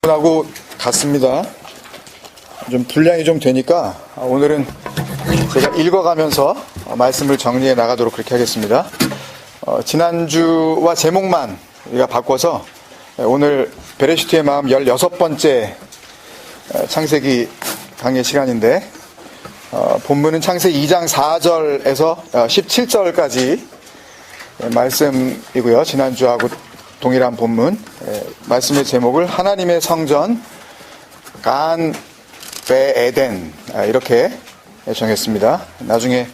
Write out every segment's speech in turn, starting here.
하고 갔습니다. 좀 분량이 좀 되니까 오늘은 제가 읽어가면서 말씀을 정리해 나가도록 그렇게 하겠습니다. 지난주와 제목만 우리가 바꿔서 오늘 베레시트의 마음 16번째 창세기 강의 시간인데 본문은 창세기 2장 4절에서 17절까지 말씀이고요. 지난주하고 동일한 본문, 말씀의 제목을 하나님의 성전 간 베에덴 이렇게 정했습니다. 나중에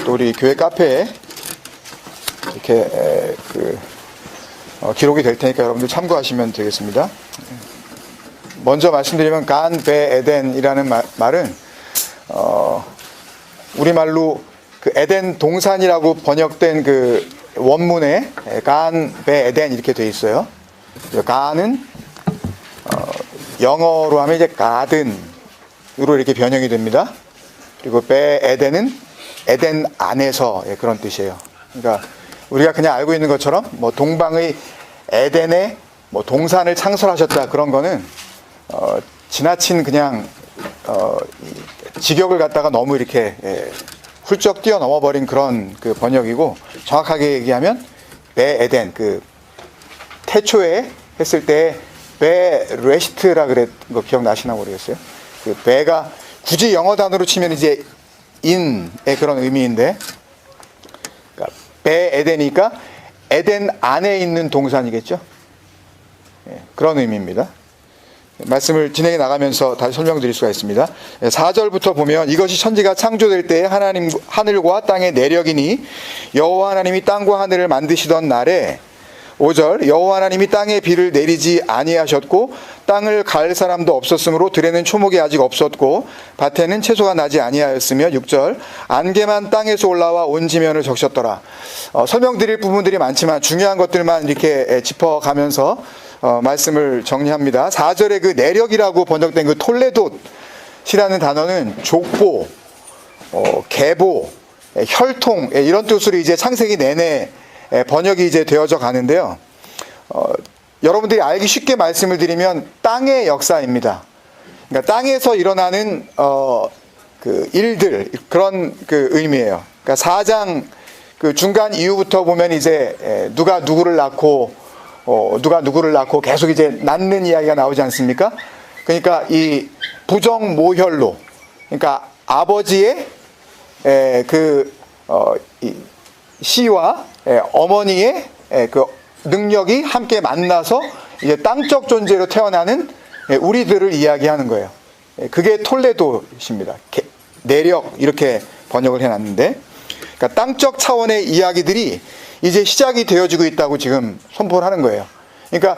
또 우리 교회 카페에 이렇게 기록이 될 테니까 여러분들 참고하시면 되겠습니다. 먼저 말씀드리면 간 베에덴이라는 말은 우리말로 그 에덴 동산이라고 번역된 그 원문에 간 베에덴 이렇게 되어 있어요. 간은 영어로 하면 이제 가든으로 이렇게 변형이 됩니다. 그리고 베에덴은 에덴 안에서 그런 뜻이에요. 그러니까 우리가 그냥 알고 있는 것처럼 뭐 동방의 에덴에 뭐 동산을 창설하셨다 그런 거는 지나친 그냥 직역을 갖다가 너무 이렇게 훌쩍 뛰어넘어 버린 그런 그 번역이고, 정확하게 얘기하면 베에덴, 그 태초에 했을 때 베레시트라 그랬던 거 기억나시나 모르겠어요. 그 베가 굳이 영어 단어로 치면 이제 인의 그런 의미인데, 그러니까 베에덴이니까 에덴 안에 있는 동산이겠죠. 그런 의미입니다. 말씀을 진행해 나가면서 다시 설명드릴 수가 있습니다. 4절부터 보면 이것이 천지가 창조될 때에 하나님 하늘과 땅의 내력이니 여호와 하나님이 땅과 하늘을 만드시던 날에, 5절 여호와 하나님이 땅에 비를 내리지 아니하셨고 땅을 갈 사람도 없었으므로 들에는 초목이 아직 없었고 밭에는 채소가 나지 아니하였으며, 6절 안개만 땅에서 올라와 온 지면을 적셨더라. 설명드릴 부분들이 많지만 중요한 것들만 이렇게 짚어가면서 말씀을 정리합니다. 4절에 그 내력이라고 번역된 그 톨레돗이라는 단어는 족보, 계보, 혈통 이런 뜻으로 이제 창세기 내내 번역이 이제 되어져 가는데요. 여러분들이 알기 쉽게 말씀을 드리면 땅의 역사입니다. 그러니까 땅에서 일어나는 그 일들, 그런 그 의미예요. 그러니까 4장 그 중간 이후부터 보면 이제 누가 누구를 낳고 계속 이제 낳는 이야기가 나오지 않습니까? 그러니까 이 부정모혈로, 그러니까 아버지의 이 씨와 어머니의 그 능력이 함께 만나서 이제 땅적 존재로 태어나는 우리들을 이야기하는 거예요. 그게 톨레돗입니다. 내력 이렇게 번역을 해놨는데, 그러니까 땅적 차원의 이야기들이 이제 시작이 되어지고 있다고 지금 선포를 하는 거예요. 그러니까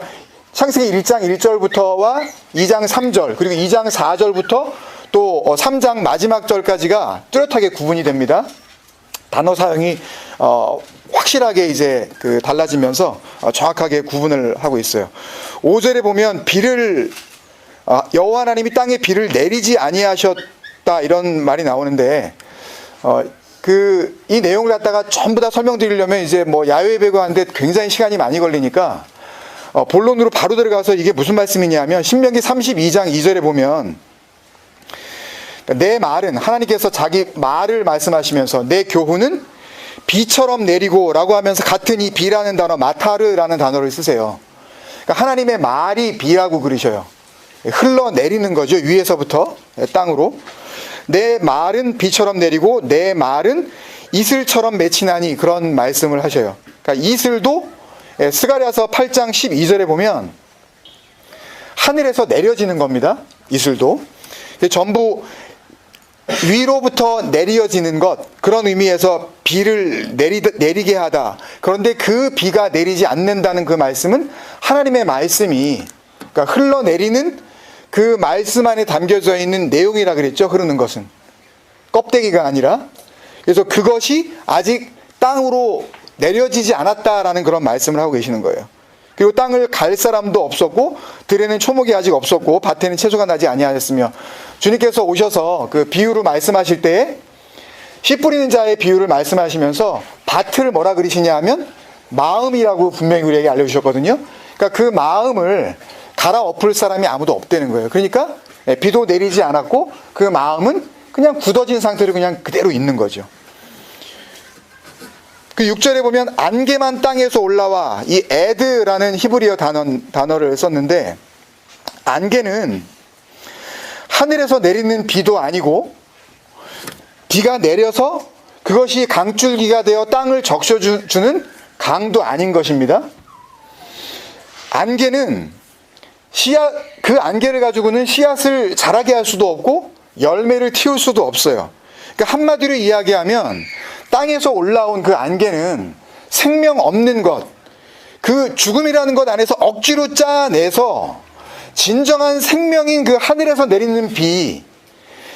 창세기 1장 1절부터와 2장 3절 그리고 2장 4절부터 또 3장 마지막 절까지가 뚜렷하게 구분이 됩니다. 단어 사용이 확실하게 이제 그 달라지면서 정확하게 구분을 하고 있어요. 5절에 보면 여호와 하나님이 땅에 비를 내리지 아니하셨다 이런 말이 나오는데, 이 내용을 갖다가 전부 다 설명드리려면 이제 뭐 야외 배구하는데 굉장히 시간이 많이 걸리니까 본론으로 바로 들어가서 이게 무슨 말씀이냐면, 신명기 32장 2절에 보면 내 말은, 하나님께서 자기 말을 말씀하시면서 내 교훈은 비처럼 내리고 라고 하면서 같은 이 비라는 단어, 마타르라는 단어를 쓰세요. 그러니까 하나님의 말이 비라고 그러셔요. 흘러내리는 거죠. 위에서부터 땅으로. 내 말은 비처럼 내리고 내 말은 이슬처럼 맺히나니, 그런 말씀을 하셔요. 그러니까 이슬도 스가랴서 8장 12절에 보면 하늘에서 내려지는 겁니다. 이슬도. 전부 위로부터 내려지는 것, 그런 의미에서 비를 내리게 하다. 그런데 그 비가 내리지 않는다는 그 말씀은 하나님의 말씀이, 그러니까 흘러내리는 그 말씀 안에 담겨져 있는 내용이라 그랬죠. 흐르는 것은 껍데기가 아니라. 그래서 그것이 아직 땅으로 내려지지 않았다라는 그런 말씀을 하고 계시는 거예요. 그리고 땅을 갈 사람도 없었고 들에는 초목이 아직 없었고 밭에는 채소가 나지 아니하였으며, 주님께서 오셔서 그 비유를 말씀하실 때에 씨 뿌리는 자의 비유를 말씀하시면서 밭을 뭐라 그러시냐 하면 마음이라고 분명히 우리에게 알려주셨거든요. 그러니까 그 마음을 갈아엎을 사람이 아무도 없다는 거예요. 그러니까 비도 내리지 않았고 그 마음은 그냥 굳어진 상태로 그냥 그대로 있는 거죠. 그 6절에 보면 안개만 땅에서 올라와, 이 에드라는 히브리어 단어를 썼는데, 안개는 하늘에서 내리는 비도 아니고 비가 내려서 그것이 강줄기가 되어 땅을 적셔주는 강도 아닌 것입니다. 안개는 그 안개를 가지고는 씨앗을 자라게 할 수도 없고 열매를 틔울 수도 없어요. 그러니까 한마디로 이야기하면 땅에서 올라온 그 안개는 생명 없는 것, 그 죽음이라는 것 안에서 억지로 짜내서 진정한 생명인 그 하늘에서 내리는 비,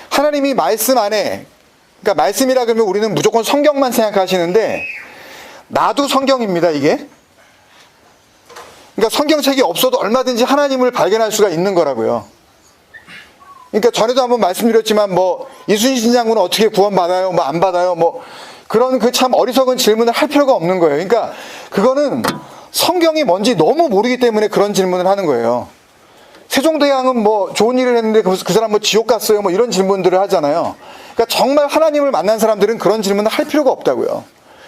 하나님이 말씀 안에, 그러니까 말씀이라 그러면 우리는 무조건 성경만 생각하시는데 나도 성경입니다, 이게. 그러니까 성경책이 없어도 얼마든지 하나님을 발견할 수가 있는 거라고요. 그러니까 전에도 한번 말씀드렸지만 뭐 이순신 장군은 어떻게 구원받아요? 뭐 안 받아요? 뭐 그런 그 참 어리석은 질문을 할 필요가 없는 거예요. 그러니까 그거는 성경이 뭔지 너무 모르기 때문에 그런 질문을 하는 거예요. 세종대왕은 뭐 좋은 일을 했는데 그 사람 뭐 지옥 갔어요? 뭐 이런 질문들을 하잖아요. 그러니까 정말 하나님을 만난 사람들은 그런 질문을 할 필요가 없다고요.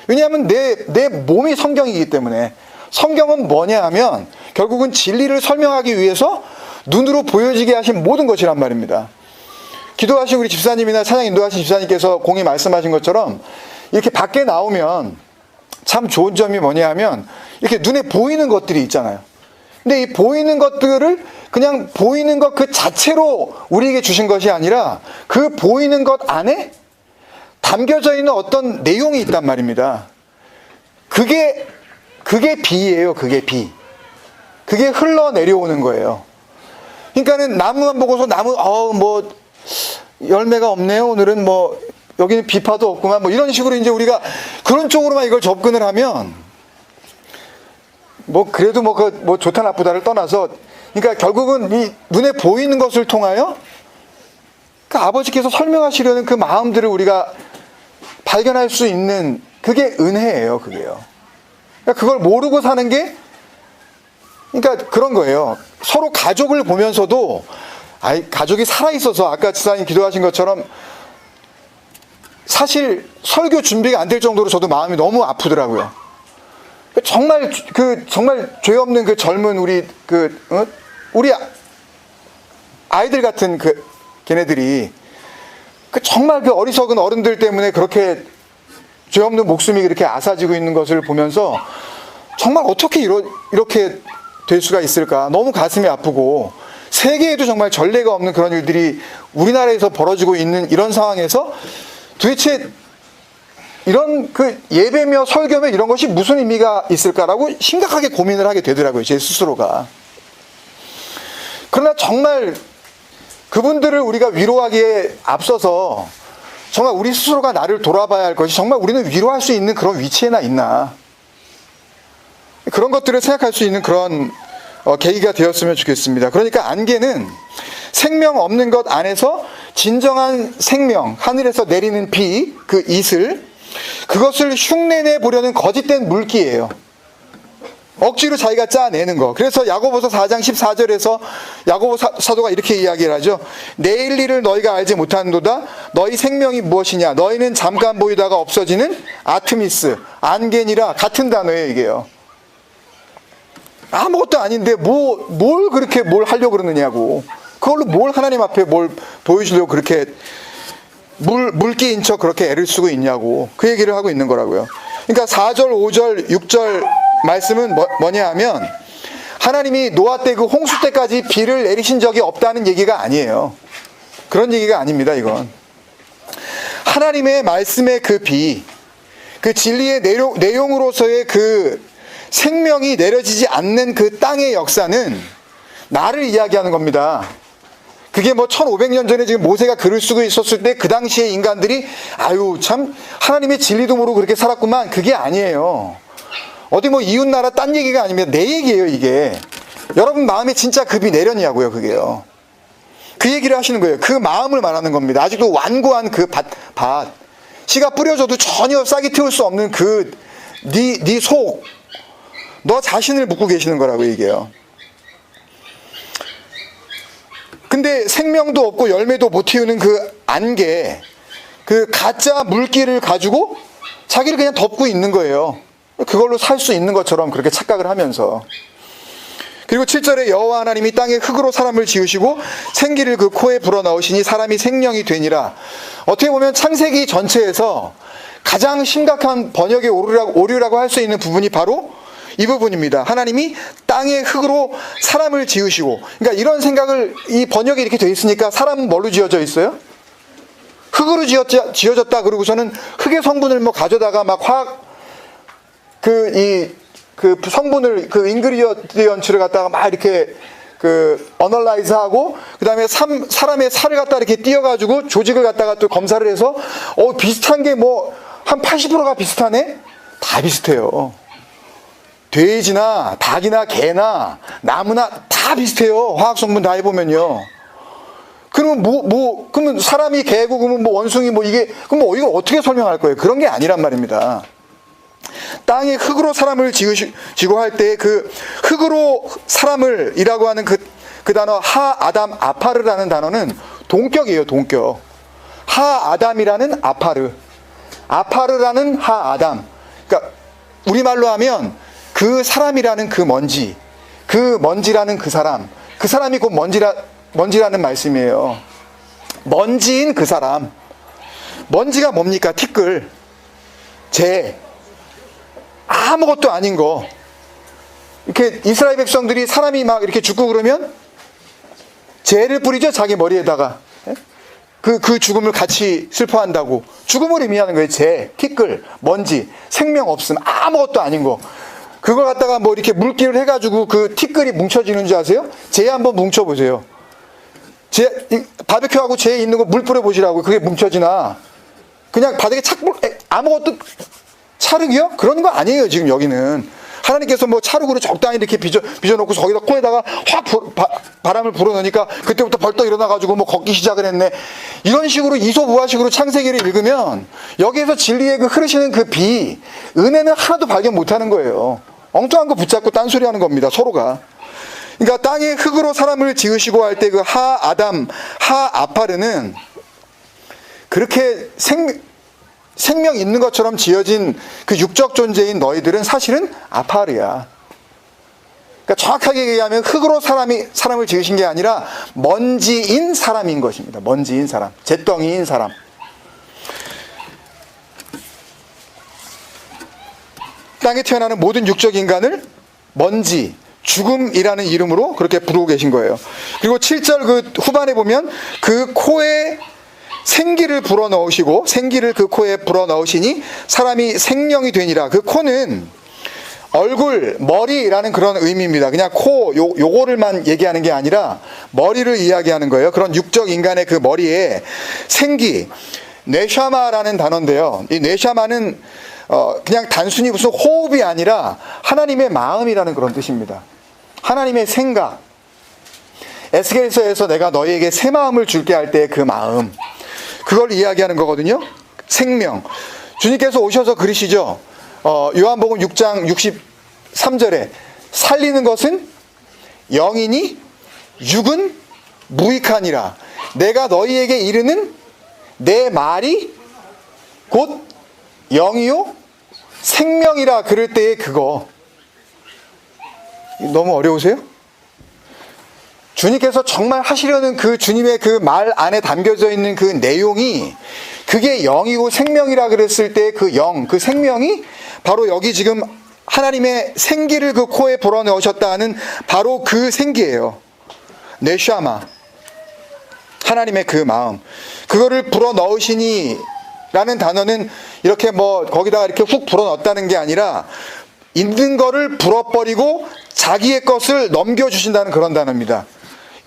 왜냐하면 내 몸이 성경이기 때문에. 성경은 뭐냐 하면 결국은 진리를 설명하기 위해서 눈으로 보여지게 하신 모든 것이란 말입니다. 기도하신 우리 집사님이나 찬양 인도하신 집사님께서 공히 말씀하신 것처럼 이렇게 밖에 나오면 참 좋은 점이 뭐냐 하면 이렇게 눈에 보이는 것들이 있잖아요. 근데 이 보이는 것들을 그냥 보이는 것 그 자체로 우리에게 주신 것이 아니라 그 보이는 것 안에 담겨져 있는 어떤 내용이 있단 말입니다. 그게 비예요. 그게 비. 그게 흘러내려오는 거예요. 그러니까는 나무만 보고서 뭐 열매가 없네요. 오늘은 뭐 여기는 비파도 없구만. 뭐 이런 식으로 이제 우리가 그런 쪽으로만 이걸 접근을 하면 뭐 그래도 뭐 좋다 나쁘다를 떠나서 그러니까 결국은 이 눈에 보이는 것을 통하여 그 아버지께서 설명하시려는 그 마음들을 우리가 발견할 수 있는 그게 은혜예요. 그게요. 그러니까 그걸 모르고 사는 게 그러니까 그런 거예요. 서로 가족을 보면서도 가족이 살아있어서 아까 지사님 기도하신 것처럼 사실 설교 준비가 안 될 정도로 저도 마음이 너무 아프더라고요. 정말 죄 없는 그 젊은 우리 아이들 같은 걔네들이 정말 그 어리석은 어른들 때문에 그렇게 죄 없는 목숨이 그렇게 앗아지고 있는 것을 보면서 정말 어떻게 이렇게 될 수가 있을까? 너무 가슴이 아프고 세계에도 정말 전례가 없는 그런 일들이 우리나라에서 벌어지고 있는 이런 상황에서 도대체 이런 그 예배며 설교며 이런 것이 무슨 의미가 있을까라고 심각하게 고민을 하게 되더라고요. 제 스스로가. 그러나 정말 그분들을 우리가 위로하기에 앞서서 정말 우리 스스로가 나를 돌아봐야 할 것이 정말 우리는 위로할 수 있는 그런 위치에나 있나. 그런 것들을 생각할 수 있는 그런 계기가 되었으면 좋겠습니다. 그러니까 안개는 생명 없는 것 안에서 진정한 생명, 하늘에서 내리는 비, 그 이슬, 그것을 흉내내 보려는 거짓된 물기예요. 억지로 자기가 짜내는 거. 그래서 야고보서 4장 14절에서 야고보 사도가 이렇게 이야기를 하죠. 내일 일을 너희가 알지 못하는도다. 너희 생명이 무엇이냐. 너희는 잠깐 보이다가 없어지는 아트미스, 안개니라. 같은 단어예요, 이게요. 아무것도 아닌데 뭘 그렇게 뭘 하려고 그러느냐고. 그걸로 뭘 하나님 앞에 뭘 보여주려고 그렇게 물기인 척 그렇게 애를 쓰고 있냐고. 그 얘기를 하고 있는 거라고요. 그러니까 4절, 5절, 6절 말씀은 뭐냐 하면 하나님이 노아 때 그 홍수 때까지 비를 내리신 적이 없다는 얘기가 아니에요. 그런 얘기가 아닙니다. 이건 하나님의 말씀의 그 비, 그 진리의 내용으로서의 그 생명이 내려지지 않는 그 땅의 역사는 나를 이야기하는 겁니다. 그게 뭐 1500년 전에 지금 모세가 글을 쓰고 있었을 때 그 당시에 인간들이 아유 참 하나님의 진리도 모르고 그렇게 살았구만. 그게 아니에요. 어디 뭐 이웃 나라 딴 얘기가 아닙니다. 내 얘기예요, 이게. 여러분 마음에 진짜 급이 내렸냐고요, 그게요. 그 얘기를 하시는 거예요. 그 마음을 말하는 겁니다. 아직도 완고한 그 밭. 씨가 뿌려져도 전혀 싹이 틔울 수 없는 그 네 속. 너 자신을 묻고 계시는 거라고, 이게요. 근데 생명도 없고 열매도 못 틔우는 그 안개, 그 가짜 물기를 가지고 자기를 그냥 덮고 있는 거예요. 그걸로 살 수 있는 것처럼 그렇게 착각을 하면서. 그리고 7절에 여호와 하나님이 땅에 흙으로 사람을 지으시고 생기를 그 코에 불어넣으시니 사람이 생명이 되니라. 어떻게 보면 창세기 전체에서 가장 심각한 번역의 오류라고 할 수 있는 부분이 바로 이 부분입니다. 하나님이 땅에 흙으로 사람을 지으시고, 그러니까 이런 생각을, 이 번역이 이렇게 돼 있으니까 사람은 뭘로 지어져 있어요? 흙으로 지어졌다. 그러고서는 흙의 성분을 뭐 가져다가 막 화학 그 성분을, 그 인그리디언츠를 갖다가 막 이렇게 어널라이즈 하고, 그 다음에 사람의 살을 갖다 이렇게 띄어가지고 조직을 갖다가 또 검사를 해서, 비슷한 게 뭐, 한 80%가 비슷하네? 다 비슷해요. 돼지나 닭이나 개나 나무나 다 비슷해요. 화학 성분 다 해보면요. 그러면 그러면 사람이 개고, 그러면 뭐 원숭이 뭐 이게, 그럼 이걸 어떻게 설명할 거예요? 그런 게 아니란 말입니다. 땅에 흙으로 사람을 지고 할 때 그 흙으로 사람을 이라고 하는 그 단어 하아담 아파르라는 단어는 동격이에요. 동격. 하아담이라는 아파르라는 하아담. 그러니까 우리말로 하면 그 사람이라는 그 먼지라는 그 사람이 곧 먼지라는 말씀이에요. 먼지인 그 사람. 먼지가 뭡니까? 티끌, 재, 아무것도 아닌 거. 이렇게 이스라엘 백성들이 사람이 막 이렇게 죽고 그러면 재를 뿌리죠, 자기 머리에다가. 그 죽음을 같이 슬퍼한다고. 죽음을 의미하는 거예요. 재, 티끌, 먼지, 생명 없음, 아무것도 아닌 거. 그걸 갖다가 뭐 이렇게 물기를 해가지고 그 티끌이 뭉쳐지는 줄 아세요? 재 한번 뭉쳐보세요. 바베큐하고 재 있는 거 물 뿌려보시라고. 그게 뭉쳐지나? 그냥 바닥에 아무것도, 찰흙이요? 그런 거 아니에요, 지금 여기는. 하나님께서 뭐 찰흙으로 적당히 이렇게 빚어놓고 거기다 코에다가 확 바람을 불어넣으니까 그때부터 벌떡 일어나가지고 뭐 걷기 시작을 했네. 이런 식으로 이소부화식으로 창세기를 읽으면 여기에서 진리의 그 흐르시는 그 비, 은혜는 하나도 발견 못하는 거예요. 엉뚱한 거 붙잡고 딴소리 하는 겁니다, 서로가. 그러니까 땅에 흙으로 사람을 지으시고 할 때 그 하아파르는 그렇게 생명 있는 것처럼 지어진 그 육적 존재인 너희들은 사실은 아파르야. 그러니까 정확하게 얘기하면 흙으로 사람을 지으신 게 아니라 먼지인 사람인 것입니다. 먼지인 사람, 잿덩이인 사람. 땅에 태어나는 모든 육적 인간을 먼지, 죽음이라는 이름으로 그렇게 부르고 계신 거예요. 그리고 7절 그 후반에 보면 그 코에 생기를 불어넣으시고 생기를 그 코에 불어넣으시니 사람이 생명이 되니라. 그 코는 얼굴, 머리라는 그런 의미입니다. 그냥 요거를만 얘기하는 게 아니라 머리를 이야기하는 거예요. 그런 육적 인간의 그 머리에 생기, 뇌샤마라는 단어인데요. 이 뇌샤마는 그냥 단순히 무슨 호흡이 아니라 하나님의 마음이라는 그런 뜻입니다. 하나님의 생각. 에스겔서에서 내가 너희에게 새 마음을 줄게 할 때 그 마음, 그걸 이야기하는 거거든요. 생명. 주님께서 오셔서 그러시죠. 요한복음 6장 63절에 살리는 것은 영이니 육은 무익하니라. 내가 너희에게 이르는 내 말이 곧 영이요 생명이라. 그럴 때의 그거. 너무 어려우세요? 주님께서 정말 하시려는 그 주님의 그 말 안에 담겨져 있는 그 내용이, 그게 영이고 생명이라 그랬을 때 그 영, 그 생명이 바로 여기 지금 하나님의 생기를 그 코에 불어넣으셨다 하는 바로 그 생기예요. 네샤마. 하나님의 그 마음. 그거를 불어넣으시니 라는 단어는 이렇게 뭐 거기다가 이렇게 훅 불어넣었다는 게 아니라 있는 거를 불어버리고 자기의 것을 넘겨주신다는 그런 단어입니다.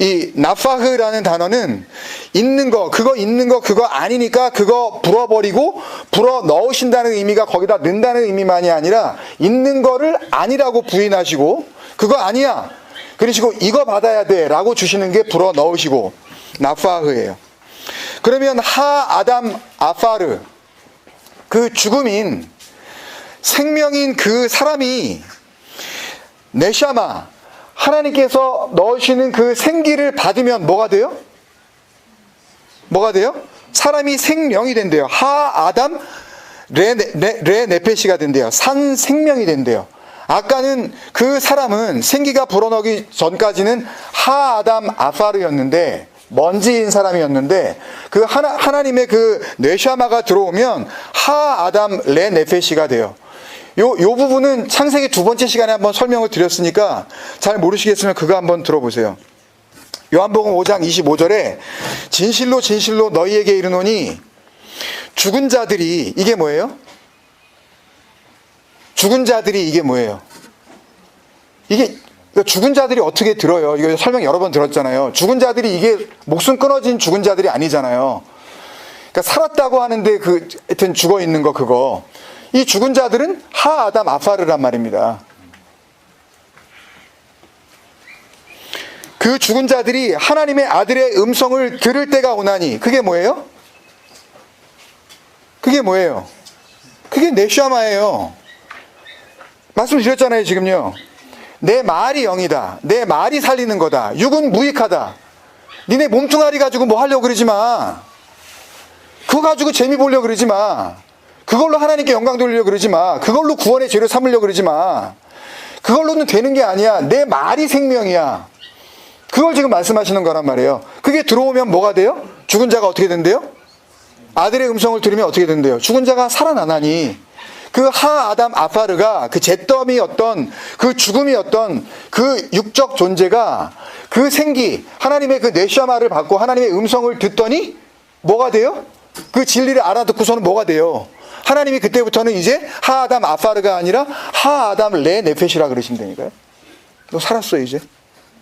이 나파흐라는 단어는 있는 거, 그거 아니니까 그거 불어버리고 불어 넣으신다는 의미가 거기다 넣는다는 의미만이 아니라 있는 거를 아니라고 부인하시고 그거 아니야, 그러시고 이거 받아야 돼 라고 주시는 게 불어 넣으시고 나파흐예요. 그러면 하아담 아파르, 그 죽음인 생명인 그 사람이 네샤마, 하나님께서 넣으시는 그 생기를 받으면 뭐가 돼요? 뭐가 돼요? 사람이 생명이 된대요. 하 아담 레 네페시가 된대요. 산 생명이 된대요. 아까는 그 사람은 생기가 불어넣기 전까지는 하 아담 아파르였는데, 먼지인 사람이었는데, 그 하나님의 그 뇌샤마가 들어오면 하 아담 레 네페시가 돼요. 요 부분은 창세기 2번째 시간에 한번 설명을 드렸으니까 잘 모르시겠으면 그거 한번 들어보세요. 요한복음 5장 25절에 진실로 진실로 너희에게 이르노니 죽은 자들이, 이게 뭐예요? 죽은 자들이 이게 뭐예요? 이게 죽은 자들이 어떻게 들어요? 이거 설명 여러 번 들었잖아요. 죽은 자들이 이게 목숨 끊어진 죽은 자들이 아니잖아요. 그러니까 살았다고 하는데 그 하여튼 죽어 있는 거 그거. 이 죽은 자들은 하 아담 아파르란 말입니다. 그 죽은 자들이 하나님의 아들의 음성을 들을 때가 오나니, 그게 뭐예요? 그게 뭐예요? 그게 네샤마예요. 말씀드렸잖아요, 지금요. 내 말이 영이다. 내 말이 살리는 거다. 육은 무익하다. 니네 몸뚱아리 가지고 뭐 하려고 그러지 마. 그거 가지고 재미 보려고 그러지 마. 그걸로 하나님께 영광 돌리려고 그러지 마. 그걸로 구원의 재료 삼으려고 그러지 마. 그걸로는 되는 게 아니야. 내 말이 생명이야. 그걸 지금 말씀하시는 거란 말이에요. 그게 들어오면 뭐가 돼요? 죽은 자가 어떻게 된대요? 아들의 음성을 들으면 어떻게 된대요? 죽은 자가 살아나나니, 그 하 아담 아파르가 그 잿더미였던 그 죽음이었던 그 육적 존재가 그 생기, 하나님의 그 네샤마를 받고 하나님의 음성을 듣더니 뭐가 돼요? 그 진리를 알아듣고서는 뭐가 돼요? 하나님이 그때부터는 이제 하 아담 아파르가 아니라 하 아담 레 네페시라 그러신다니까요. 너 살았어 이제.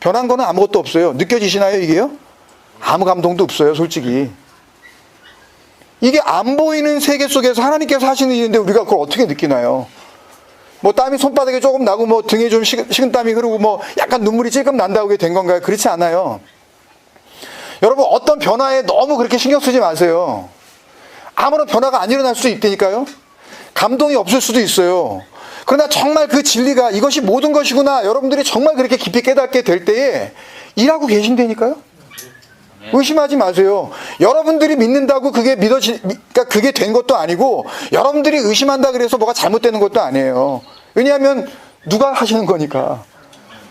변한 거는 아무것도 없어요. 느껴지시나요 이게요? 아무 감동도 없어요 솔직히. 이게 안 보이는 세계 속에서 하나님께서 하시는 일인데 우리가 그걸 어떻게 느끼나요? 뭐 땀이 손바닥에 조금 나고 뭐 등에 좀 식은 땀이 흐르고 뭐 약간 눈물이 찔끔 난다고 된 건가요? 그렇지 않아요. 여러분 어떤 변화에 너무 그렇게 신경 쓰지 마세요. 아무런 변화가 안 일어날 수도 있다니까요. 감동이 없을 수도 있어요. 그러나 정말 그 진리가 이것이 모든 것이구나, 여러분들이 정말 그렇게 깊이 깨닫게 될 때에 일하고 계신다니까요. 의심하지 마세요. 여러분들이 믿는다고 그게 그러니까 그게 된 것도 아니고, 여러분들이 의심한다 그래서 뭐가 잘못되는 것도 아니에요. 왜냐하면 누가 하시는 거니까.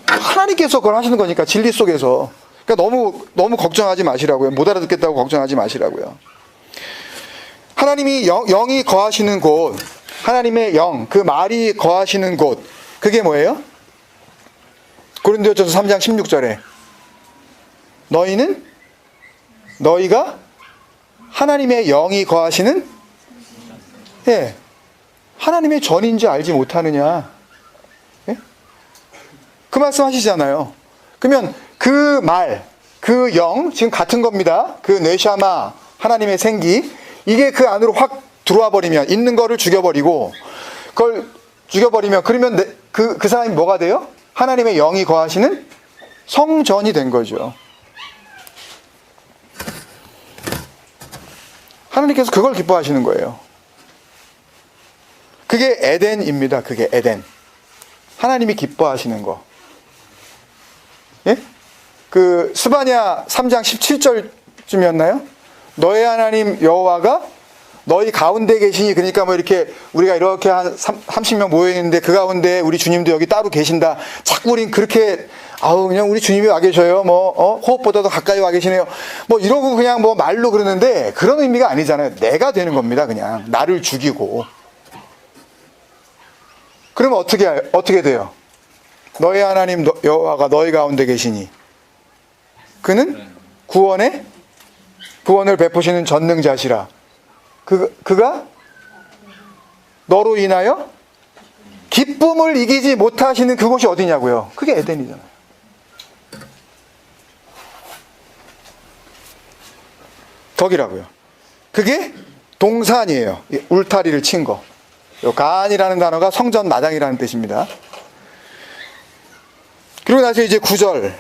하나님께서 그걸 하시는 거니까, 진리 속에서. 그러니까 너무 걱정하지 마시라고요. 못 알아듣겠다고 걱정하지 마시라고요. 하나님이 영이 거하시는 곳, 하나님의 영, 그 말이 거하시는 곳, 그게 뭐예요? 고린도전서 3장 16절에 너희가 하나님의 영이 거하시는, 예, 하나님의 전인지 알지 못하느냐. 예? 그 말씀 하시잖아요. 그러면 그 말, 그 영, 지금 같은 겁니다. 그 뇌샤마, 하나님의 생기, 이게 그 안으로 확 들어와 버리면, 있는 거를 죽여버리고, 그걸 죽여버리면, 그러면 그 사람이 뭐가 돼요? 하나님의 영이 거하시는 성전이 된 거죠. 하나님께서 그걸 기뻐하시는 거예요. 그게 에덴입니다. 그게 에덴. 하나님이 기뻐하시는 거. 예? 그 스바냐 3장 17절쯤이었나요? 너의 하나님 여호와가 너희 가운데 계시니, 그러니까 뭐 이렇게 우리가 이렇게 한 30명 모여 있는데 그 가운데 우리 주님도 여기 따로 계신다. 자꾸 우린 그렇게 그냥 우리 주님이 와 계셔요. 호흡보다도 가까이 와 계시네요. 뭐 이러고 그냥 뭐 말로 그러는데 그런 의미가 아니잖아요. 내가 되는 겁니다. 그냥 나를 죽이고. 그러면 어떻게 돼요? 너의 하나님 여호와가 너희 가운데 계시니 그는 구원을 베푸시는 전능자시라. 그가 너로 인하여 기쁨을 이기지 못하시는 그곳이 어디냐고요? 그게 에덴이잖아요. 덕이라고요. 그게 동산이에요. 울타리를 친 거. 요 간이라는 단어가 성전 마당이라는 뜻입니다. 그리고 나서 이제 9절.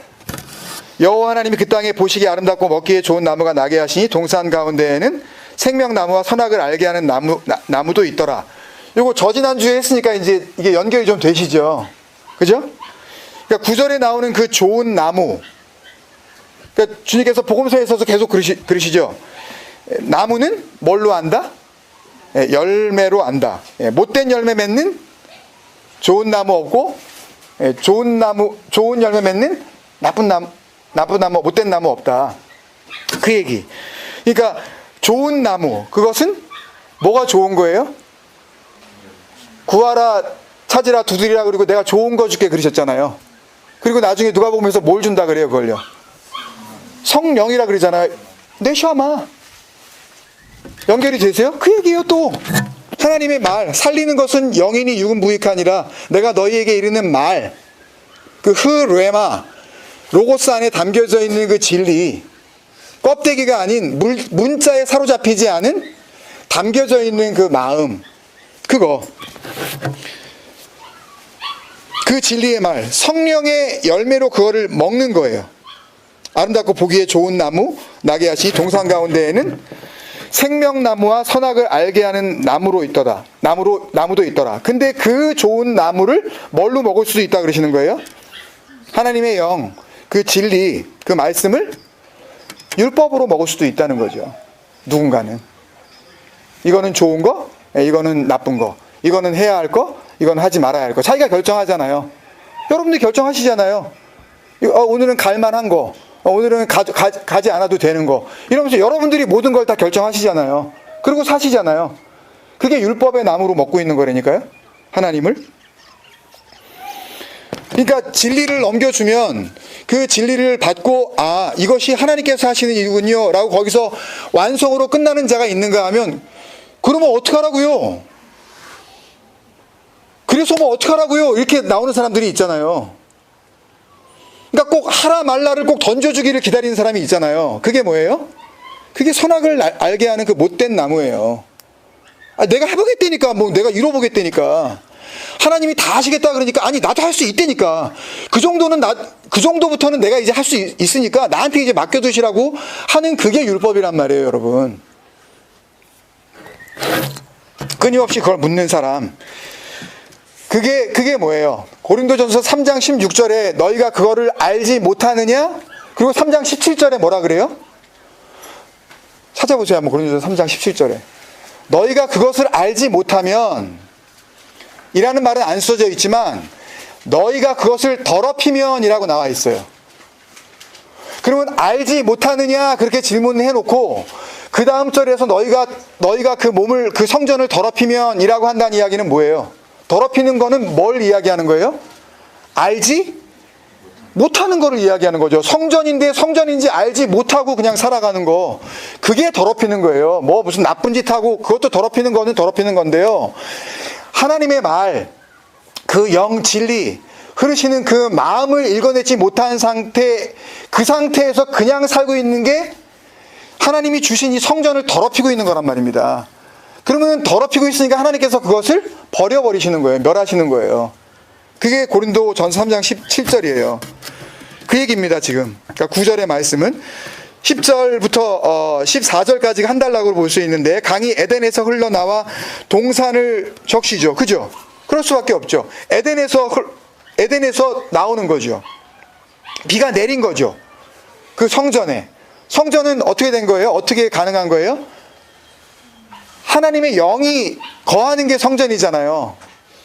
여호와 하나님이 그 땅에 보시기에 아름답고 먹기에 좋은 나무가 나게 하시니 동산 가운데에는 생명나무와 선악을 알게 하는 나무도 있더라. 요거 저지난주에 했으니까 이제 이게 연결이 좀 되시죠? 그죠? 그러니까 9절에 나오는 그 좋은 나무, 그러니까 주님께서 복음서에 있어서 계속 그러시죠. 나무는 뭘로 안다? 열매로 안다. 못된 열매 맺는 좋은 나무 없고, 좋은 열매 맺는 나쁜 나무, 못된 나무 없다. 그 얘기. 그러니까 좋은 나무, 그것은 뭐가 좋은 거예요? 구하라, 찾으라, 두드리라, 그리고 내가 좋은 거 줄게 그러셨잖아요. 그리고 나중에 누가 보면서 뭘 준다 그래요, 그걸요? 성령이라 그러잖아요. 내셔마. 연결이 되세요? 그 얘기예요. 또 하나님의 말, 살리는 것은 영이니 육은 무익하니라. 내가 너희에게 이르는 말, 그 흐레마, 로고스 안에 담겨져 있는 그 진리, 껍데기가 아닌 문자에 사로잡히지 않은 담겨져 있는 그 마음, 그거, 그 진리의 말, 성령의 열매로 그거를 먹는 거예요. 아름답고 보기에 좋은 나무 나게 하시. 동산 가운데에는 생명나무와 선악을 알게 하는 나무로 있더라. 나무도 있더라. 근데 그 좋은 나무를 뭘로 먹을 수도 있다 그러시는 거예요? 하나님의 영, 그 진리, 그 말씀을 율법으로 먹을 수도 있다는 거죠. 누군가는. 이거는 좋은 거, 이거는 나쁜 거, 이거는 해야 할 거, 이건 하지 말아야 할 거. 자기가 결정하잖아요. 여러분들이 결정하시잖아요. 오늘은 갈 만한 거, 오늘은 가지 않아도 되는 거, 이러면서 여러분들이 모든 걸 다 결정하시잖아요. 그리고 사시잖아요. 그게 율법의 나무로 먹고 있는 거라니까요, 하나님을. 그러니까 진리를 넘겨주면 그 진리를 받고, 아, 이것이 하나님께서 하시는 일이군요 라고 거기서 완성으로 끝나는 자가 있는가 하면, 그러면 어떡하라고요? 그래서 뭐 어떡하라고요? 이렇게 나오는 사람들이 있잖아요. 그러니까 꼭 하라 말라를 꼭 던져주기를 기다리는 사람이 있잖아요. 그게 뭐예요? 그게 선악을 알게 하는 그 못된 나무예요. 내가 해보겠다니까, 뭐 내가 이뤄보겠다니까. 하나님이 다 하시겠다 그러니까, 아니 나도 할 수 있다니까. 그 정도부터는 내가 이제 할 수 있으니까 나한테 이제 맡겨두시라고 하는 그게 율법이란 말이에요, 여러분. 끊임없이 그걸 묻는 사람. 그게 뭐예요? 고린도전서 3장 16절에 너희가 그거를 알지 못하느냐? 그리고 3장 17절에 뭐라 그래요? 찾아보세요. 한번 고린도전서 3장 17절에. 너희가 그것을 알지 못하면, 이라는 말은 안 써져 있지만 너희가 그것을 더럽히면 이라고 나와 있어요. 그러면 알지 못하느냐 그렇게 질문을 해놓고 그 다음 절에서 너희가 그 몸을, 그 성전을 더럽히면 이라고 한다는 이야기는 뭐예요? 더럽히는 거는 뭘 이야기하는 거예요? 알지 못하는 거를 이야기하는 거죠. 성전인데 성전인지 알지 못하고 그냥 살아가는 거, 그게 더럽히는 거예요. 뭐 무슨 나쁜 짓 하고 그것도 더럽히는 거는 더럽히는 건데요, 하나님의 말, 그 영 진리 흐르시는 그 마음을 읽어내지 못한 상태, 그 상태에서 그냥 살고 있는 게 하나님이 주신 이 성전을 더럽히고 있는 거란 말입니다. 그러면 더럽히고 있으니까 하나님께서 그것을 버려버리시는 거예요. 멸하시는 거예요. 그게 고린도전서 3장 17절이에요. 그 얘기입니다, 지금. 그러니까 9절의 말씀은 10절부터 14절까지가 한 달락으로 볼 수 있는데, 강이 에덴에서 흘러나와 동산을 적시죠. 그죠? 그럴 수밖에 없죠. 에덴에서 나오는 거죠. 비가 내린 거죠. 그 성전에. 성전은 어떻게 된 거예요? 어떻게 가능한 거예요? 하나님의 영이 거하는 게 성전이잖아요.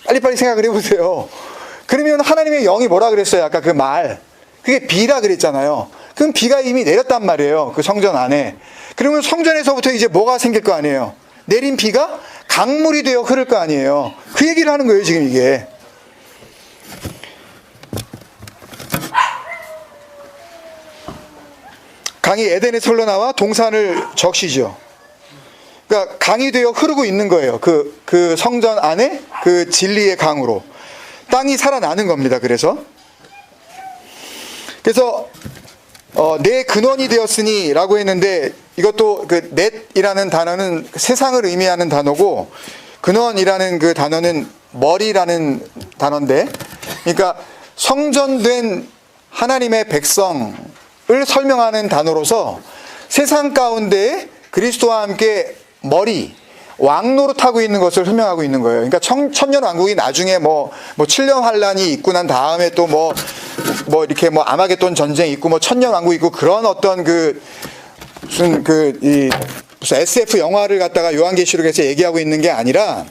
빨리빨리 생각을 해보세요. 그러면 하나님의 영이 뭐라 그랬어요? 아까 그 말. 그게 비라 그랬잖아요. 그럼 비가 이미 내렸단 말이에요. 그 성전 안에. 그러면 성전에서부터 이제 뭐가 생길 거 아니에요? 내린 비가 강물이 되어 흐를 거 아니에요. 그 얘기를 하는 거예요, 지금 이게. 강이 에덴에서 흘러나와 동산을 적시죠. 그러니까 강이 되어 흐르고 있는 거예요. 그 성전 안에 그 진리의 강으로. 땅이 살아나는 겁니다. 그래서 내 근원이 되었으니 라고 했는데, 이것도 그 넷이라는 단어는 세상을 의미하는 단어고, 근원이라는 그 단어는 머리라는 단어인데, 그러니까 성전된 하나님의 백성을 설명하는 단어로서 세상 가운데 그리스도와 함께 머리, 왕노릇하고 있는 것을 설명하고 있는 거예요. 그러니까 천년 왕국이 나중에 뭐 7년 환란이 있고 난 다음에 또 뭐 이렇게 뭐 아마겟돈 전쟁 있고 뭐 천년왕국 있고 그런 어떤 무슨 무슨 SF 영화를 갖다가 요한계시록에서 얘기하고 있는 게 아니라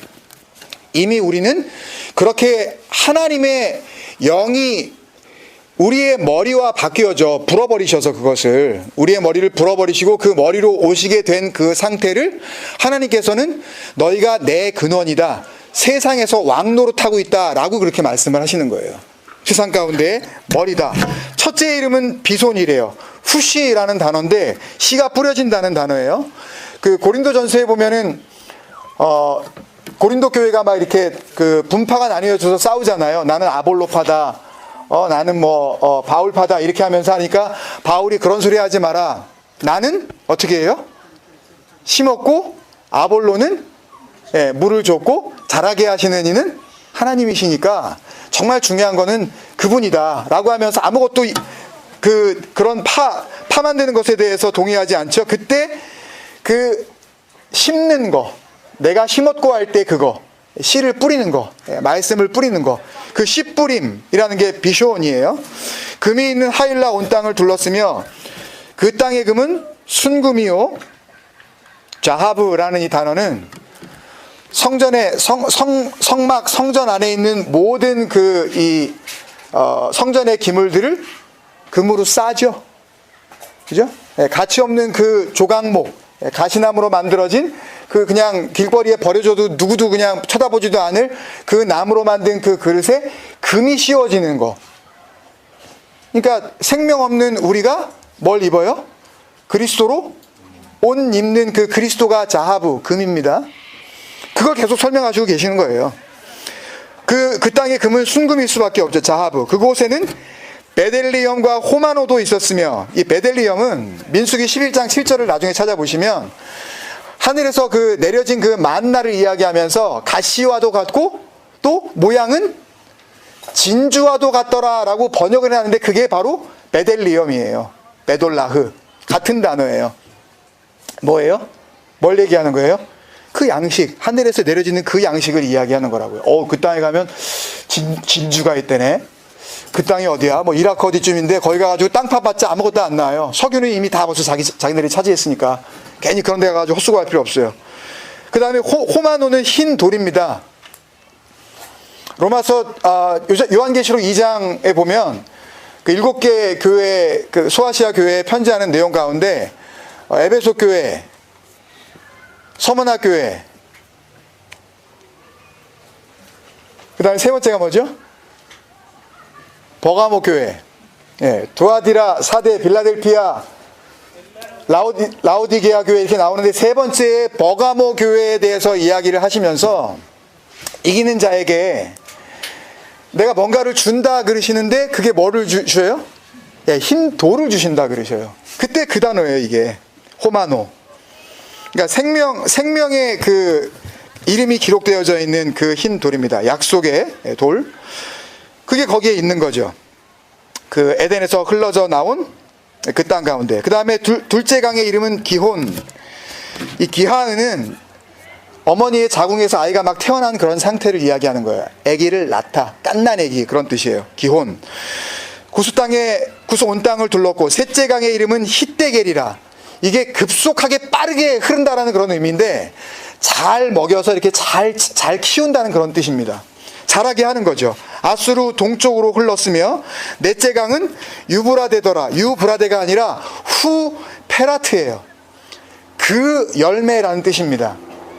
이미 우리는 그렇게 하나님의 영이 우리의 머리와 바뀌어져 불어버리셔서 그것을 우리의 머리를 불어버리시고 그 머리로 오시게 된 그 상태를 하나님께서는 너희가 내 근원이다. 세상에서 왕노릇하고 있다라고 그렇게 말씀을 하시는 거예요. 세상 가운데 머리다. 첫째 이름은 비손이래요. 후시라는 단어인데 씨가 뿌려진다는 단어예요. 그 고린도전서에 보면은 고린도 교회가 막 이렇게 그 분파가 나뉘어져서 싸우잖아요. 나는 아볼로파다. 나는 뭐 바울파다 이렇게 하면서 하니까 바울이 그런 소리 하지 마라. 나는 어떻게 해요? 심었고 아볼로는 물을 줬고 자라게 하시는 이는 하나님이시니까 정말 중요한 거는 그분이다 라고 하면서 아무것도 그런 파 만드는 것에 대해서 동의하지 않죠. 그때 그 심는 거 내가 심었고 할 때 그거 씨를 뿌리는 거, 말씀을 뿌리는 거, 그 씨 뿌림이라는 게 비쇼온이에요. 금이 있는 하일라 온 땅을 둘렀으며 그 땅의 금은 순금이요. 자하브라는 이 단어는 성전의 성막 성전 안에 있는 모든 성전의 기물들을 금으로 싸죠. 그죠? 가치 없는 그 조각목, 가시나무로 만들어진 그냥 길거리에 버려줘도 누구도 그냥 쳐다보지도 않을 그 나무로 만든 그 그릇에 금이 씌워지는 거. 그러니까 생명 없는 우리가 뭘 입어요? 그리스도로 옷 입는 그 그리스도가 자하부, 금입니다. 그걸 계속 설명하시고 계시는 거예요. 그 땅의 금은 순금일 수밖에 없죠. 자하부. 그곳에는 베델리엄과 호마노도 있었으며, 이 베델리엄은 민수기 11장 7절을 나중에 찾아보시면 하늘에서 내려진 그 만나를 이야기하면서 가시와도 같고 또 모양은 진주와도 같더라라고 번역을 하는데 그게 바로 베델리엄이에요. 베돌라흐. 같은 단어예요. 뭐예요? 뭘 얘기하는 거예요? 그 양식, 하늘에서 내려지는 그 양식을 이야기하는 거라고요. 그 땅에 가면 진주가 있대네. 그 땅이 어디야? 뭐 이라크 어디쯤인데 거기 가가지고 땅 파봤자 아무것도 안 나와요. 석유는 이미 다 벌써 자기네들이 차지했으니까 괜히 그런 데 가가지고 헛수고할 필요 없어요. 그 다음에 호마노는 흰 돌입니다. 로마서 요한계시록 2장에 보면 그 7개 교회, 그 소아시아 교회에 편지하는 내용 가운데 에베소 교회, 서머나 교회, 그 다음에 세 번째가 뭐죠? 버가모 교회, 두아디라, 사대, 빌라델피아, 라오디게아 교회 이렇게 나오는데 세 번째 버가모 교회에 대해서 이야기를 하시면서 이기는 자에게 내가 뭔가를 준다 그러시는데 그게 뭐를 주셔요? 흰 돌을 주신다 그러셔요. 그때 그 단어예요, 이게. 호마노. 그러니까 생명의 그 이름이 기록되어져 있는 그 흰 돌입니다. 약속의 돌. 그게 거기에 있는 거죠. 그 에덴에서 흘러져 나온 그 땅 가운데. 그 다음에 둘째 강의 이름은 기혼. 이 기하은은 어머니의 자궁에서 아이가 막 태어난 그런 상태를 이야기하는 거예요. 아기를 낳다. 깐난 아기 그런 뜻이에요. 기혼. 구스 온 땅을 둘렀고 셋째 강의 이름은 히데겔이라. 이게 급속하게 빠르게 흐른다라는 그런 의미인데 잘 먹여서 이렇게 잘 키운다는 그런 뜻입니다. 자라게 하는 거죠. 아수르 동쪽으로 흘렀으며 넷째 강은 유브라데더라. 유브라데가 아니라 후페라트예요. 그 열매라는 뜻입니다.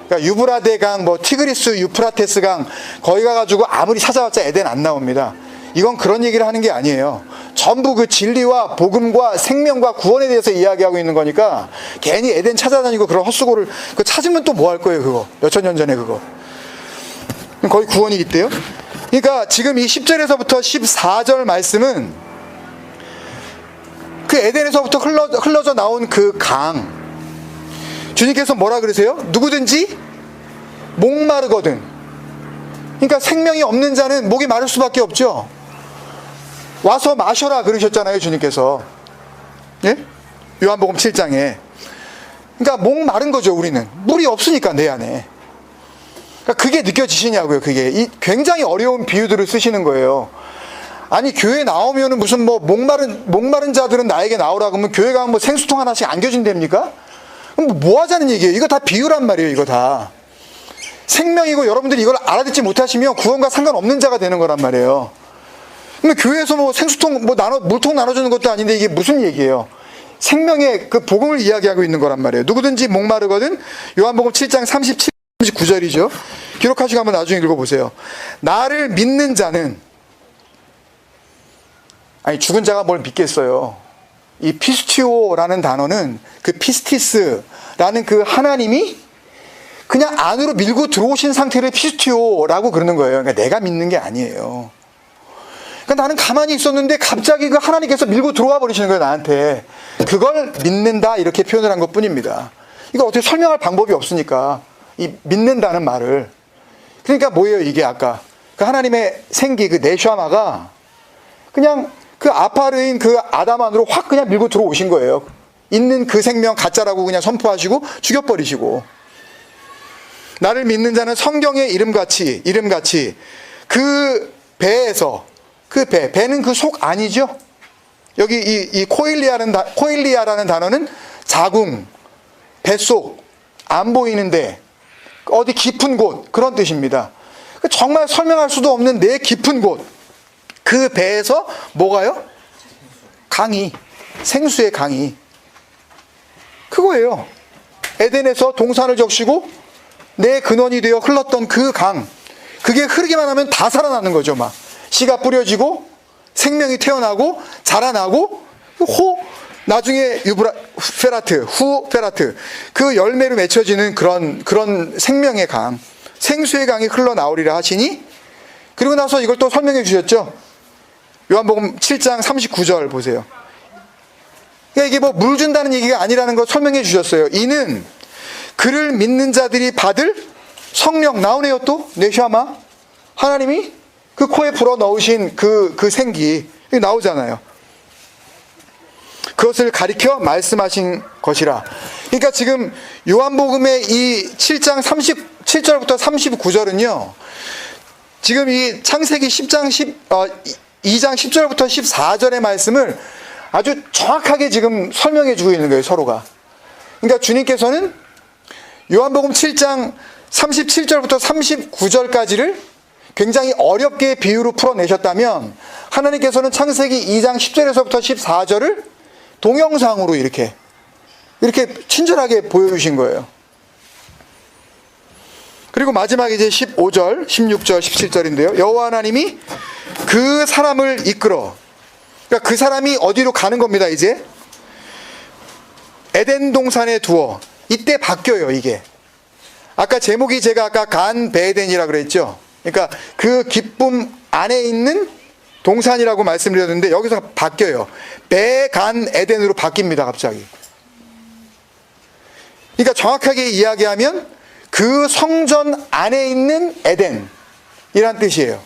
그러니까 유브라데 강, 뭐 티그리스, 유프라테스 강 거기 가가지고 아무리 찾아봤자 에덴 안 나옵니다. 이건 그런 얘기를 하는 게 아니에요. 전부 그 진리와 복음과 생명과 구원에 대해서 이야기하고 있는 거니까 괜히 에덴 찾아다니고 그런 헛수고를 찾으면 또 뭐 할 거예요, 그거. 몇천 년 전에 그거. 거의 구원이 있대요. 그러니까 지금 이 10절에서부터 14절 말씀은 그 에덴에서부터 흘러져 나온 그 강. 주님께서 뭐라 그러세요? 누구든지 목마르거든. 그러니까 생명이 없는 자는 목이 마를 수밖에 없죠. 와서 마셔라 그러셨잖아요, 주님께서. 예? 요한복음 7장에. 그러니까 목 마른 거죠, 우리는. 물이 없으니까 내 안에. 그러니까 그게 느껴지시냐고요, 그게. 굉장히 어려운 비유들을 쓰시는 거예요. 아니 교회 나오면은 무슨 뭐 목마른 자들은 나에게 나오라 그러면 교회 가면 뭐 생수통 하나씩 안겨준답니까? 그럼 뭐 하자는 얘기예요? 이거 다 비유란 말이에요. 이거 다 생명이고, 여러분들이 이걸 알아듣지 못하시면 구원과 상관없는 자가 되는 거란 말이에요. 근데 교회에서 뭐 생수통 뭐 물통 나눠주는 것도 아닌데 이게 무슨 얘기예요? 생명의 그 복음을 이야기하고 있는 거란 말이에요. 누구든지 목마르거든, 요한복음 7장 37, 39절이죠. 기록하시고 한번 나중에 읽어보세요. 나를 믿는 자는, 아니 죽은 자가 뭘 믿겠어요. 이 피스티오라는 단어는 그 피스티스라는 그 하나님이 그냥 안으로 밀고 들어오신 상태를 피스티오라고 그러는 거예요. 그러니까 내가 믿는 게 아니에요. 그러니까 나는 가만히 있었는데 갑자기 그 하나님께서 밀고 들어와 버리시는 거예요, 나한테. 그걸 믿는다 이렇게 표현을 한 것뿐입니다. 이걸 어떻게 설명할 방법이 없으니까 이 믿는다는 말을. 그러니까 뭐예요 이게? 아까 그 하나님의 생기, 그 네샤마가 그냥 그 아파르인 그 아담 안으로 확 그냥 밀고 들어오신 거예요. 있는 그 생명 가짜라고 그냥 선포하시고 죽여버리시고. 나를 믿는 자는 성경의 이름같이 그 배에서, 그 배는 그 속 아니죠? 여기 이 코일리아라는 단어는 자궁, 뱃속, 안 보이는데 어디 깊은 곳, 그런 뜻입니다. 정말 설명할 수도 없는 내 깊은 곳, 그 배에서 뭐가요? 강이, 생수의 강이. 그거예요. 에덴에서 동산을 적시고 내 근원이 되어 흘렀던 그 강, 그게 흐르기만 하면 다 살아나는 거죠. 막 씨가 뿌려지고 생명이 태어나고 자라나고 나중에 후페라트 그 열매로 맺혀지는 그런 생명의 강, 생수의 강이 흘러나오리라 하시니. 그리고 나서 이걸 또 설명해 주셨죠. 요한복음 7장 39절 보세요. 그러니까 이게 뭐 물 준다는 얘기가 아니라는 거 설명해 주셨어요. 이는 그를 믿는 자들이 받을 성령, 나오네요. 또 네샤마, 하나님이 그 코에 불어 넣으신 그 생기 나오잖아요. 그것을 가리켜 말씀하신 것이라. 그러니까 지금 요한복음의 이 7장 37절부터 39절은요 지금 이 창세기 2장 10절부터 14절의 말씀을 아주 정확하게 지금 설명해 주고 있는 거예요, 서로가. 그러니까 주님께서는 요한복음 7장 37절부터 39절까지를 굉장히 어렵게 비유로 풀어내셨다면, 하나님께서는 창세기 2장 10절에서부터 14절을 동영상으로 이렇게 친절하게 보여주신 거예요. 그리고 마지막에 이제 15절, 16절, 17절인데요. 여호와 하나님이 그 사람을 이끌어, 그러니까 그 사람이 어디로 가는 겁니다. 이제 에덴 동산에 두어. 이때 바뀌어요. 이게 아까 제목이 제가 아까 간 베에덴이라 그랬죠. 그러니까 그 기쁨 안에 있는 동산이라고 말씀드렸는데 여기서 바뀌어요. 베간 에덴으로 바뀝니다. 갑자기. 그러니까 정확하게 이야기하면 그 성전 안에 있는 에덴이란 뜻이에요.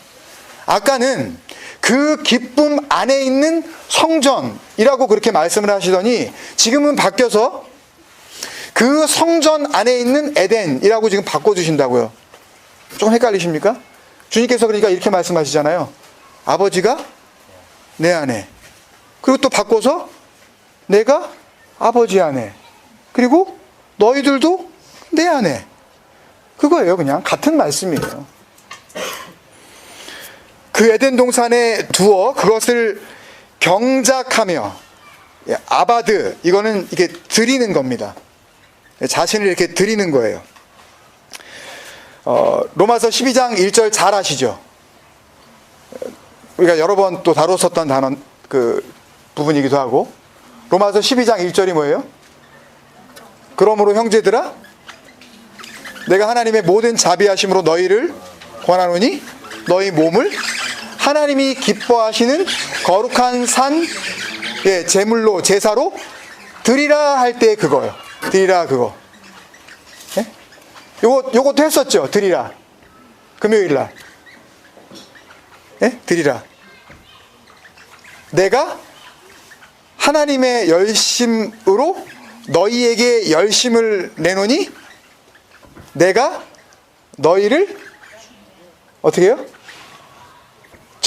아까는 그 기쁨 안에 있는 성전이라고 그렇게 말씀을 하시더니 지금은 바뀌어서 그 성전 안에 있는 에덴이라고 지금 바꿔주신다고요. 조금 헷갈리십니까? 주님께서 그러니까 이렇게 말씀하시잖아요. 아버지가 내 안에, 그리고 또 바꿔서 내가 아버지 안에, 그리고 너희들도 내 안에. 그거예요. 그냥 같은 말씀이에요. 그 에덴 동산에 두어 그것을 경작하며, 아바드, 이거는 이게 드리는 겁니다. 자신을 이렇게 드리는 거예요. 로마서 12장 1절 잘 아시죠? 우리가 여러 번 또 다뤘었던 단어, 그 부분이기도 하고. 로마서 12장 1절이 뭐예요? 그러므로 형제들아, 내가 하나님의 모든 자비하심으로 너희를 권하노니 너희 몸을 하나님이 기뻐하시는 거룩한 산, 제물로, 제사로 드리라 할 때 그거요. 드리라, 그거. 요것도 했었죠. 드리라. 금요일날. 드리라. 내가 하나님의 열심으로 너희에게 열심을 내노니 내가 너희를 어떻게 해요?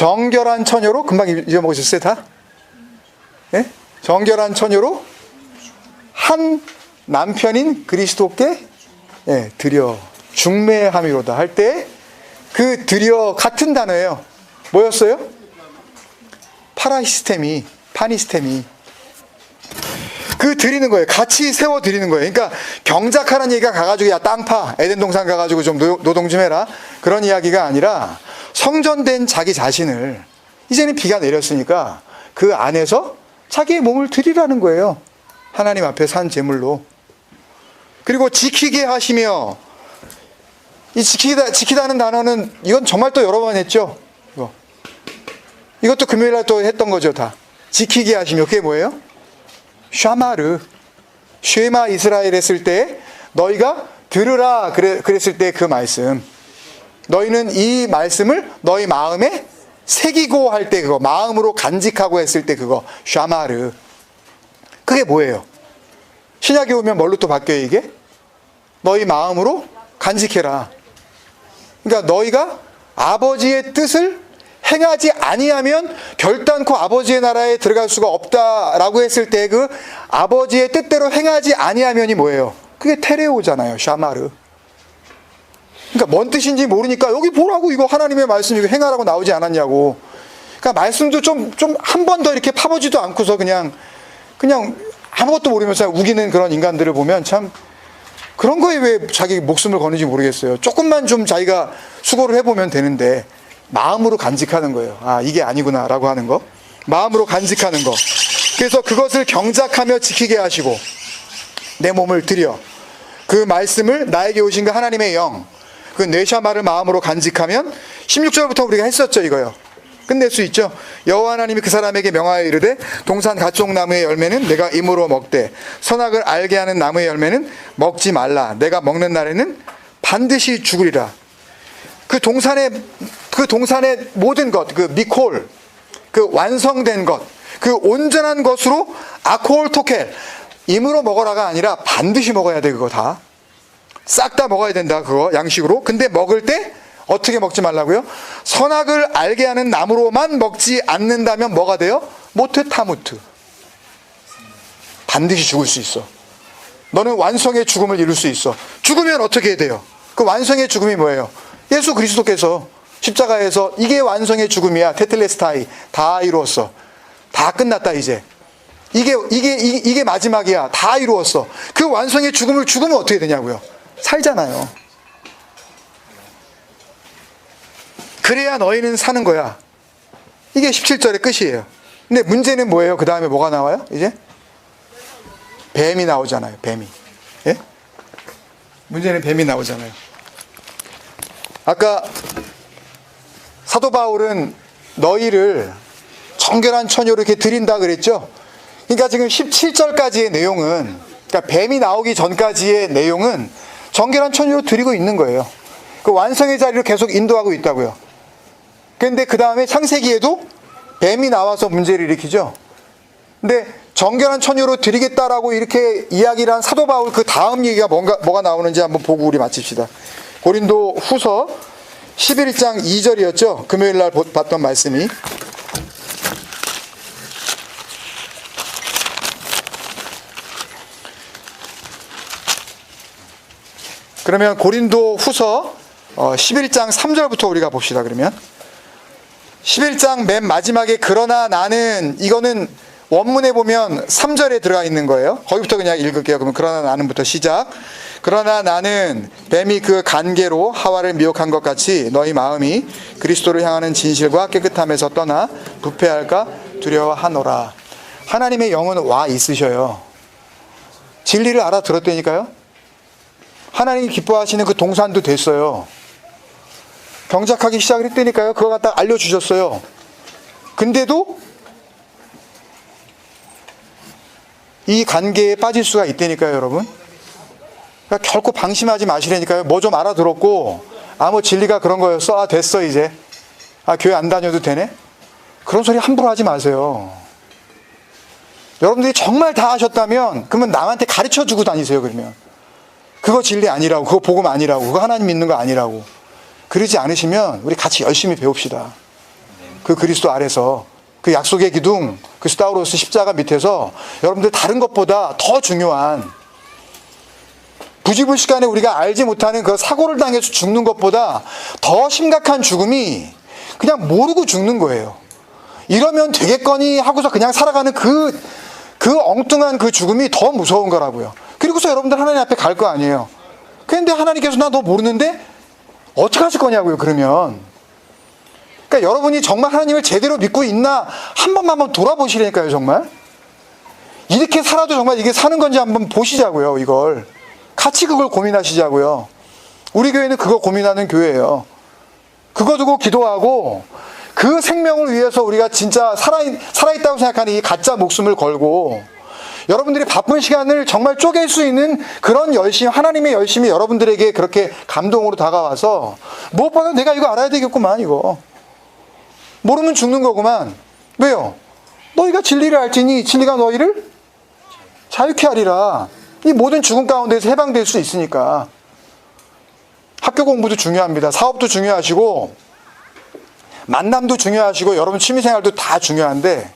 정결한 처녀로, 금방 잊어먹으셨어요 다? 예? 정결한 처녀로 한 남편인 그리스도께 드려 중매함이로다 할 때 그 드려 같은 단어예요. 뭐였어요? 파니스테미 그 드리는 거예요. 같이 세워 드리는 거예요. 그러니까 경작하는 얘기가 가가지고 야 땅 파 에덴 동산 가가지고 좀 노동 좀 해라 그런 이야기가 아니라 성전된 자기 자신을 이제는 비가 내렸으니까 그 안에서 자기의 몸을 드리라는 거예요. 하나님 앞에 산 제물로. 그리고 지키게 하시며, 이 지키다는 단어는 이건 정말 또 여러 번 했죠. 이것도 금요일날 또 했던 거죠. 다 지키게 하시며. 그게 뭐예요? 샤마르 쉐마 이스라엘 했을 때 너희가 들으라 그랬을 때 그 말씀, 너희는 이 말씀을 너희 마음에 새기고 할 때 그거, 마음으로 간직하고 했을 때 그거 샤마르. 그게 뭐예요? 신약에 오면 뭘로 또 바뀌어요 이게? 너희 마음으로 간직해라. 그러니까 너희가 아버지의 뜻을 행하지 아니하면 결단코 아버지의 나라에 들어갈 수가 없다라고 했을 때 그 아버지의 뜻대로 행하지 아니하면이 뭐예요? 그게 테레오잖아요. 샤마르. 그러니까 뭔 뜻인지 모르니까 여기 보라고 이거 하나님의 말씀 이거 행하라고 나오지 않았냐고. 그러니까 말씀도 좀 한 번 더 이렇게 파보지도 않고서 그냥 아무것도 모르면서 우기는 그런 인간들을 보면 참 그런 거에 왜 자기 목숨을 거는지 모르겠어요. 조금만 좀 자기가 수고를 해보면 되는데 마음으로 간직하는 거예요. 아 이게 아니구나 라고 하는 거. 마음으로 간직하는 거. 그래서 그것을 경작하며 지키게 하시고 내 몸을 드려 그 말씀을 나에게 오신 그 하나님의 영 그 뇌샤마를 마음으로 간직하면 16절부터 우리가 했었죠 이거요. 끝낼 수 있죠. 여호와 하나님이 그 사람에게 명하여 이르되 동산 가쪽 나무의 열매는 내가 임으로 먹되 선악을 알게 하는 나무의 열매는 먹지 말라. 내가 먹는 날에는 반드시 죽으리라. 그 동산의 모든 것, 그 미콜, 그 완성된 것, 그 온전한 것으로 아콜 토켈 임으로 먹어라가 아니라 반드시 먹어야 돼. 그거 다 싹 다 먹어야 된다. 그거 양식으로. 근데 먹을 때 어떻게 먹지 말라고요? 선악을 알게 하는 나무로만 먹지 않는다면 뭐가 돼요? 모트 타무트. 반드시 죽을 수 있어. 너는 완성의 죽음을 이룰 수 있어. 죽으면 어떻게 돼요? 그 완성의 죽음이 뭐예요? 예수 그리스도께서 십자가에서 이게 완성의 죽음이야. 테텔레스타이. 다 이루었어. 다 끝났다 이제. 이게 마지막이야. 다 이루었어. 그 완성의 죽음을 죽으면 어떻게 되냐고요? 살잖아요. 그래야 너희는 사는 거야. 이게 17절의 끝이에요. 근데 문제는 뭐예요? 그 다음에 뭐가 나와요? 이제? 뱀이 나오잖아요. 뱀이. 예? 문제는 뱀이 나오잖아요. 아까 사도 바울은 너희를 정결한 처녀로 이렇게 드린다 그랬죠? 그러니까 지금 17절까지의 내용은, 그러니까 뱀이 나오기 전까지의 내용은 정결한 처녀로 드리고 있는 거예요. 그 완성의 자리로 계속 인도하고 있다고요. 그런데 그 다음에 창세기에도 뱀이 나와서 문제를 일으키죠. 근데 정결한 처녀로 드리겠다라고 이렇게 이야기를 한 사도 바울 그 다음 얘기가 뭐가 나오는지 한번 보고 우리 마칩시다. 고린도 후서 11장 2절이었죠. 금요일 날 봤던 말씀이. 그러면 고린도 후서 11장 3절부터 우리가 봅시다. 그러면 11장 맨 마지막에 그러나 나는, 이거는 원문에 보면 3절에 들어가 있는 거예요. 거기부터 그냥 읽을게요. 그러면 그러나 나는부터 시작. 그러나 나는 뱀이 그 간계로 하와를 미혹한 것 같이 너희 마음이 그리스도를 향하는 진실과 깨끗함에서 떠나 부패할까 두려워하노라. 하나님의 영은 와 있으셔요. 진리를 알아들었다니까요. 하나님이 기뻐하시는 그 동산도 됐어요. 경작하기 시작을 했다니까요. 그거 갖다 알려주셨어요. 근데도 이 관계에 빠질 수가 있다니까요, 여러분. 그러니까 결코 방심하지 마시라니까요. 뭐 좀 알아들었고, 뭐 진리가 그런 거였어. 됐어, 이제. 교회 안 다녀도 되네? 그런 소리 함부로 하지 마세요. 여러분들이 정말 다 하셨다면, 그러면 남한테 가르쳐 주고 다니세요, 그러면. 그거 진리 아니라고, 그거 복음 아니라고, 그거 하나님 믿는 거 아니라고. 그러지 않으시면 우리 같이 열심히 배웁시다. 그 그리스도 아래서 그 약속의 기둥, 그 스타우로스 십자가 밑에서 여러분들 다른 것보다 더 중요한 부지불식간에 우리가 알지 못하는 그 사고를 당해서 죽는 것보다 더 심각한 죽음이 그냥 모르고 죽는 거예요. 이러면 되겠거니 하고서 그냥 살아가는 그 엉뚱한 그 죽음이 더 무서운 거라고요. 그리고서 여러분들 하나님 앞에 갈 거 아니에요. 그런데 하나님께서 나 너 모르는데 어떻게 하실 거냐고요, 그러면. 그러니까 여러분이 정말 하나님을 제대로 믿고 있나 한번 돌아보시라니까요, 정말. 이렇게 살아도 정말 이게 사는 건지 한번 보시자고요, 이걸. 같이 그걸 고민하시자고요. 우리 교회는 그거 고민하는 교회예요. 그거 두고 기도하고 그 생명을 위해서 우리가 진짜 살아있다고 생각하는 이 가짜 목숨을 걸고 여러분들이 바쁜 시간을 정말 쪼갤 수 있는 그런 열심, 하나님의 열심이 여러분들에게 그렇게 감동으로 다가와서 무엇보다 내가 이거 알아야 되겠구만, 이거. 모르면 죽는 거구만. 왜요? 너희가 진리를 알지니 진리가 너희를 자유케 하리라. 이 모든 죽음 가운데서 해방될 수 있으니까. 학교 공부도 중요합니다. 사업도 중요하시고 만남도 중요하시고 여러분 취미생활도 다 중요한데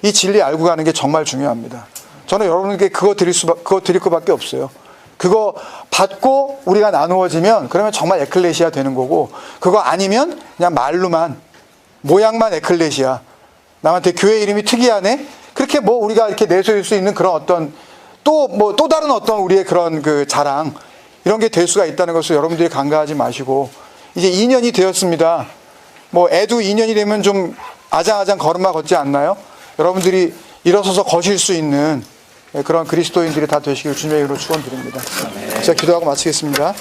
이 진리 알고 가는 게 정말 중요합니다. 저는 여러분에게 그거 드릴 것밖에 없어요. 그거 받고 우리가 나누어지면 그러면 정말 에클레시아 되는 거고, 그거 아니면 그냥 말로만 모양만 에클레시아, 남한테 교회 이름이 특이하네, 그렇게 뭐 우리가 이렇게 내세울 수 있는 그런 어떤 또 다른 어떤 우리의 그런 그 자랑, 이런 게 될 수가 있다는 것을 여러분들이 간과하지 마시고, 이제 2년이 되었습니다. 뭐 애도 2년이 되면 좀 아장아장 걸음마 걷지 않나요? 여러분들이 일어서서 거실 수 있는 그런 그리스도인들이 다 되시길 주님의 이름으로 축원드립니다. 제가 기도하고 마치겠습니다.